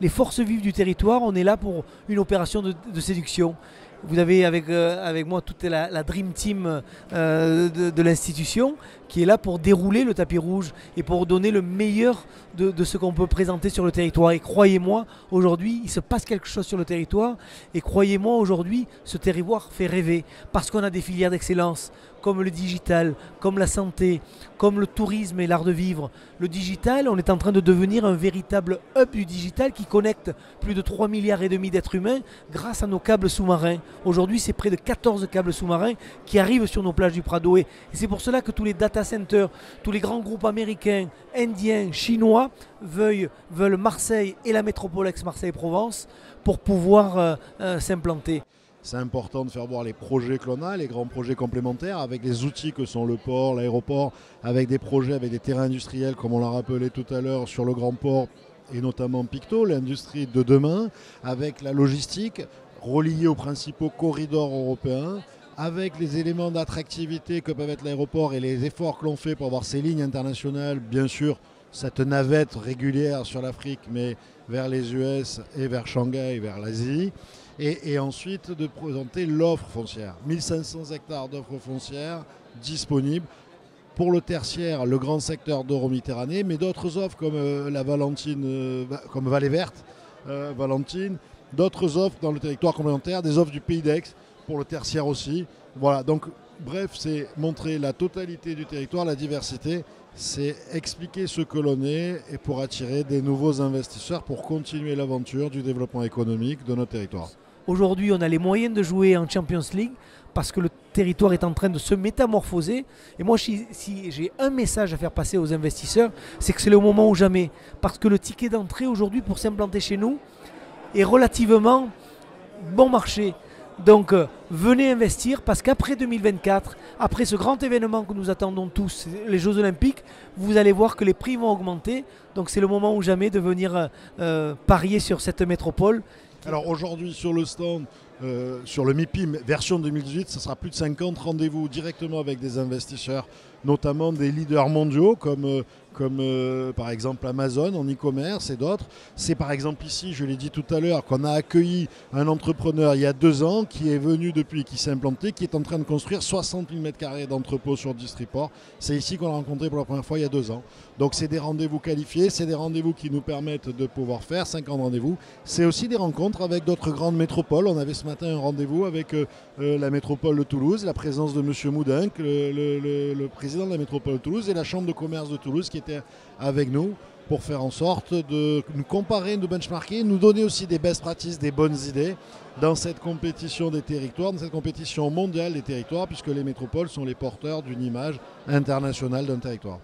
les forces vives du territoire, on est là pour une opération de séduction. Vous avez avec moi toute la Dream Team de l'institution qui est là pour dérouler le tapis rouge et pour donner le meilleur de ce qu'on peut présenter sur le territoire. Et croyez-moi, aujourd'hui, il se passe quelque chose sur le territoire. Et croyez-moi, aujourd'hui, ce territoire fait rêver parce qu'on a des filières d'excellence comme le digital, comme la santé, comme le tourisme et l'art de vivre. Le digital, on est en train de devenir un véritable hub du digital qui connecte plus de 3,5 milliards d'êtres humains grâce à nos câbles sous-marins. Aujourd'hui, c'est près de 14 câbles sous-marins qui arrivent sur nos plages du Prado. Et c'est pour cela que tous les data centers, tous les grands groupes américains, indiens, chinois veulent Marseille et la métropole Aix-Marseille-Provence pour pouvoir s'implanter. C'est important de faire voir les projets que l'on a, les grands projets complémentaires, avec les outils que sont le port, l'aéroport, avec des projets, avec des terrains industriels, comme on l'a rappelé tout à l'heure, sur le grand port, et notamment Picto, l'industrie de demain, avec la logistique, reliée aux principaux corridors européens, avec les éléments d'attractivité que peuvent être l'aéroport et les efforts que l'on fait pour avoir ces lignes internationales, bien sûr, cette navette régulière sur l'Afrique, mais vers les US et vers Shanghai, vers l'Asie. Et ensuite de présenter l'offre foncière. 1500 hectares d'offres foncières disponibles pour le tertiaire, le grand secteur d'Euroméditerranée, mais d'autres offres comme la Valentine, comme Vallée Verte, Valentine, d'autres offres dans le territoire complémentaire, des offres du Pays d'Aix pour le tertiaire aussi. Voilà, donc bref, c'est montrer la totalité du territoire, la diversité, c'est expliquer ce que l'on est et pour attirer des nouveaux investisseurs pour continuer l'aventure du développement économique de notre territoire. Aujourd'hui, on a les moyens de jouer en Champions League parce que le territoire est en train de se métamorphoser. Et moi, si j'ai un message à faire passer aux investisseurs, c'est que c'est le moment ou jamais. Parce que le ticket d'entrée aujourd'hui pour s'implanter chez nous est relativement bon marché. Donc venez investir parce qu'après 2024, après ce grand événement que nous attendons tous, les Jeux Olympiques, vous allez voir que les prix vont augmenter. Donc c'est le moment ou jamais de venir parier sur cette métropole. Alors aujourd'hui sur le stand, sur le MIPIM version 2018, ce sera plus de 50 rendez-vous directement avec des investisseurs, notamment des leaders mondiaux comme par exemple Amazon en e-commerce et d'autres. C'est par exemple ici, je l'ai dit tout à l'heure, qu'on a accueilli un entrepreneur il y a 2 ans qui est venu depuis, qui s'est implanté, qui est en train de construire 60 000 m² d'entrepôt sur Distriport. C'est ici qu'on l'a rencontré pour la première fois il y a 2 ans. Donc c'est des rendez-vous qualifiés, c'est des rendez-vous qui nous permettent de pouvoir faire 50 rendez-vous. C'est aussi des rencontres avec d'autres grandes métropoles. On avait ce matin un rendez-vous avec la métropole de Toulouse, la présence de M. Moudin, le président de la métropole de Toulouse, et la chambre de commerce de Toulouse qui était avec nous pour faire en sorte de nous comparer, nous benchmarker, nous donner aussi des best practices, des bonnes idées dans cette compétition des territoires, dans cette compétition mondiale des territoires, puisque les métropoles sont les porteurs d'une image internationale d'un territoire.